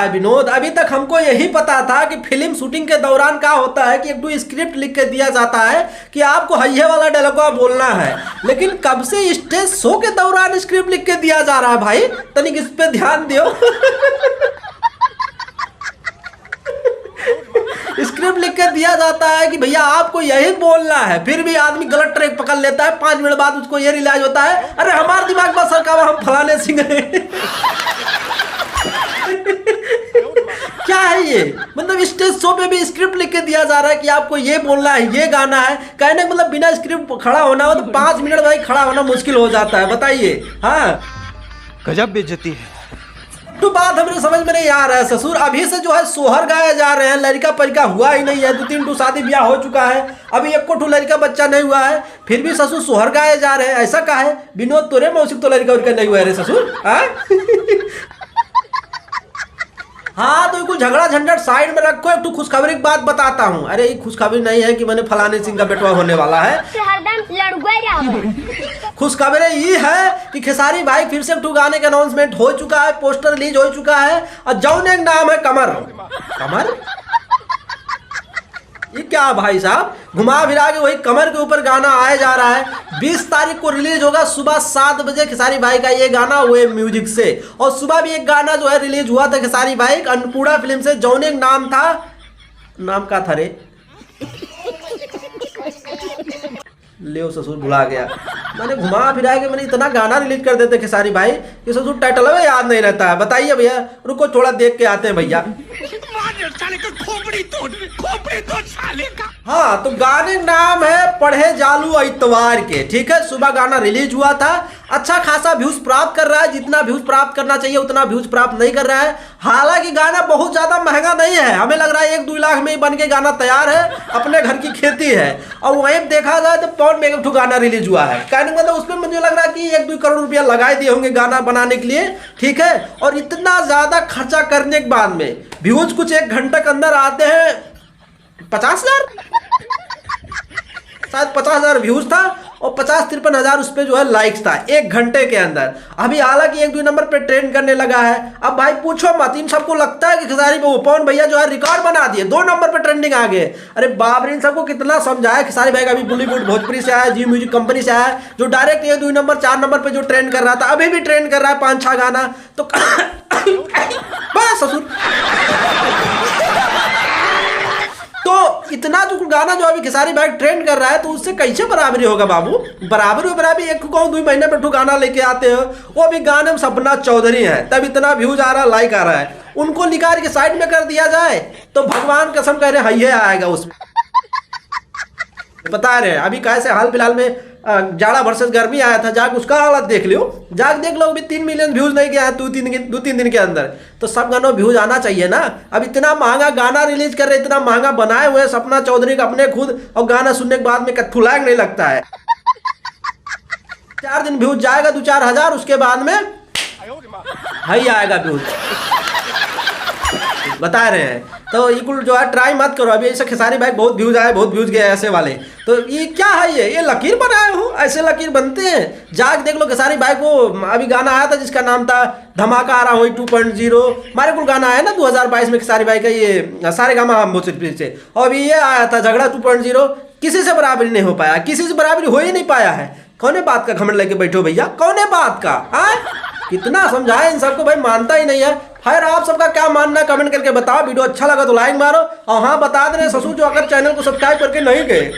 है विनोद, अभी तक हमको यही पता था कि फिल्म शूटिंग के दौरान क्या होता है कि एक दो स्क्रिप्ट लिख के दिया जाता है कि आपको हइये वाला डायलॉग बोलना है, लेकिन कब से स्टेज शो के दौरान स्क्रिप्ट लिख के दिया जा रहा है भाई, तनिक इस पे ध्यान दियो। स्क्रिप्ट लिख के दिया जाता है कि भैया आपको यही बोलना है, फिर भी आदमी गलत ट्रैक पकड़ लेता है, 5 मिनट बाद उसको ये रियलाइज होता है अरे हमारे दिमाग में सरकार हम फलाने सिंह हैं। क्या है ये, मतलब स्टेज शो पे भी स्क्रिप्ट लिख के दिया जा रहा है कि आपको ये बोलना है, ये गाना है, कहने मतलब बिना स्क्रिप्ट खड़ा होना हो तो 5 मिनट भाई खड़ा होना मुश्किल हो जाता है, बताइए। हाँ गजब बेइज्जती है। तो बात हमरे समझ में नहीं आ रहा है ससुर, अभी से जो है सोहर गाए जा रहे हैं, लड़का परिका हुआ ही नहीं है, 2-3 टू शादी ब्याह हो चुका है, अभी 1 ठू लड़का बच्चा नहीं हुआ है, फिर भी ससुर सोहर गाए जा रहे हैं, ऐसा का है विनोद? तोरे मौसिक तो लड़का उड़का नहीं हुआ है रे ससुर। हाँ तो कुछ झगड़ा झंझट साइड में रखो, एक तो खुशखबरी की बात बताता हूँ। अरे ये खुशखबरी नहीं है कि मैंने फलाने सिंह का बेटवा होने वाला है, खुशखबरी ये है कि खेसारी भाई फिर से 2 गाने का अनाउंसमेंट हो चुका है, पोस्टर रिलीज हो चुका है, और जौन एक नाम है कमर। कमर ये क्या भाई साहब, घुमा फिरा के वही कमर के ऊपर गाना आया जा रहा है। 20 तारीख को रिलीज होगा सुबह 7 बजे खेसारी भाई का ये गाना हुए म्यूजिक से, और सुबह भी एक गाना जो है रिलीज हुआ था खेसारी भाई अन्नपूर्णा फिल्म से, जौन एक नाम था, नाम का था रे, ले ससुर भुला गया, मैंने घुमा फिरा के मैंने इतना गाना रिलीज कर देते खेसारी भाई कि ससुर टाइटल में याद नहीं रहता है। बताइए भैया, रुको थोड़ा देख के आते हैं भैया। हाँ तो गाने का नाम है पढ़े जालू इतवार के, ठीक है, सुबह गाना रिलीज हुआ था, अच्छा खासा व्यूज प्राप्त कर रहा है, जितना व्यूज प्राप्त करना चाहिए उतना व्यूज प्राप्त नहीं कर रहा है। हालांकि गाना बहुत ज्यादा महंगा नहीं है, हमें लग रहा है 1-2 लाख में ही बन के गाना तैयार है, अपने घर की खेती है, और वहीं देखा जाए तो पौन में 1 गाना रिलीज हुआ है, कहने मतलब उसमें मुझे लग रहा है कि 1-2 करोड़ रुपया लगाए दिए होंगे गाना बनाने के लिए, ठीक है, और इतना ज्यादा खर्चा करने के बाद में व्यूज कुछ 1 घंटे के अंदर आते हैं 50,000, शायद 50,000 व्यूज था, और 50-53 हज़ार उस पर जो है लाइक्स था 1 घंटे के अंदर। अभी हालांकि 1-2 नंबर पे ट्रेंड करने लगा है। अब भाई पूछो मत, इन सबको लगता है कि खेसारी पवन भैया जो है रिकॉर्ड बना दिए, 2 नंबर पे ट्रेंडिंग आ गए। अरे बाप रे, इन सबको कितना समझाया, खेसारी भाई का अभी बॉलीवुड भोजपुरी से आया, जी म्यूजिक कंपनी से आया, जो डायरेक्ट ये 2 नंबर 4 नंबर पे जो ट्रेंड कर रहा था, अभी भी ट्रेंड कर रहा है 5-6 गाना, तो बस ससुर तो इतना जो गाना जो अभी खेसारी भाई ट्रेंड कर रहा है, तो उससे कैसे बराबरी होगा बाबू? बराबरी 1-2 महीने पे गाना लेके आते हो, वो भी गाने में सपना चौधरी है, तब इतना व्यूज आ रहा, लाइक आ रहा है, उनको निकाल के साइड में कर दिया जाए तो भगवान कसम कह रहे हइये आएगा उसमें। बता रहे हैं अभी कैसे हाल फिलहाल में जाड़ा वर्सेस गर्मी आया था, जाके उसका हालत देख लियो, जाके देख लो, अभी 3 मिलियन व्यूज नहीं गया है 2-3 दिन के अंदर, तो सब गानों व्यूज आना चाहिए ना। अब इतना महंगा गाना रिलीज कर रहे, इतना महंगा बनाए हुए सपना चौधरी का अपने खुद, और गाना सुनने के बाद में कथू लायक नहीं लगता है। 4 दिन व्यूज जाएगा 2-4 हज़ार, उसके बाद में हाई आएगा व्यूज, बता रहे हैं। तो ये कुल जो है ट्राई मत करो, अभी ऐसे खेसारी भाई बहुत व्यूज आए, बहुत व्यूज गए ऐसे वाले, तो ये क्या है, ये लकीर बनाए हो, ऐसे लकीर बनते हैं। जाग देख लो खेसारी भाई को अभी गाना आया था जिसका नाम था धमाका आ रहा हो 2.0, हमारे कुल गाना आया ना 2022 में खेसारी भाई का, ये सारे गामा हम से, और अभी ये आया था झगड़ा 2.0, किसी से बराबरी नहीं हो पाया, किसी से बराबरी हो ही नहीं पाया है। कौने बात का घमंड लेके बैठो भैया, कौने बात का? कितना समझाए इन सबको, भाई मानता ही नहीं है। खैर आप सबका क्या मानना कमेंट करके बताओ, वीडियो अच्छा लगा तो लाइक मारो, और हाँ बता दे रहे ससुर जो अगर चैनल को सब्सक्राइब करके नहीं गए